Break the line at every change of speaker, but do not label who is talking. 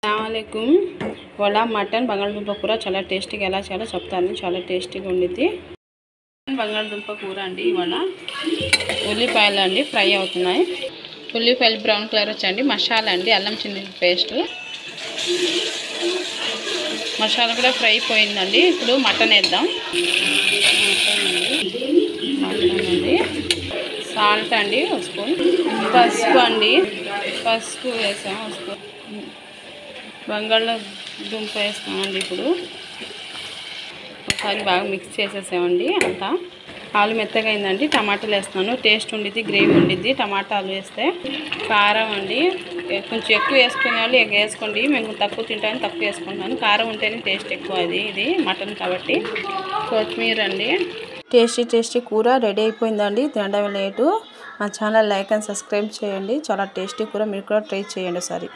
అస్సలాముఅలైకుం ఇవాళ మటన్ బంగాళదుంప కూర చాలా టేస్టీగా ఎలా చేయాలో చెప్తాను. చాలా టేస్టీగా ఉండిద్ది. బంగాళదుంప కూర అండి. ఇవాళ ఉల్లిపాయలు అండి ఫ్రై అవుతున్నాయి. ఉల్లిపాయలు బ్రౌన్ కలర్ వచ్చండి. మసాలా అండి, అల్లం చిల్లి పేస్ట్. మసాలా కూడా ఫ్రై అయిపోయిందండి. ఇప్పుడు మటన్ వేద్దాం. మటన్ అండి, సాల్ట్ అండి ఒక స్పూన్, పసుపు అండి, పసుపు వేసాము ఒక స్పూన్, బంగాళదుంప వేస్తామండి. ఇప్పుడు ఒకసారి బాగా మిక్స్ చేసేసామండి. అంతా ఆలు మెత్తగా అయిందండి. టమాటాలు వేస్తున్నాను. టేస్ట్ ఉండిద్ది, గ్రేవీ ఉండిద్ది టమాటాలు వేస్తే. కారం అండి, కొంచెం ఎక్కువ వేసుకునే వాళ్ళు వేసుకోండి. మేము తక్కువ తింటామని తక్కువ వేసుకుంటున్నాను. కారం ఉంటేనే టేస్ట్ ఎక్కువ. ఇది మటన్ కాబట్టి. కొత్తిమీర అండి. టేస్టీ కూర రెడీ అయిపోయిందండి. తినడం లేటు. మా ఛానల్ లైక్ అండ్ సబ్స్క్రైబ్ చేయండి. చాలా టేస్టీ కూర, మీరు కూడా ట్రై చేయండి ఒకసారి.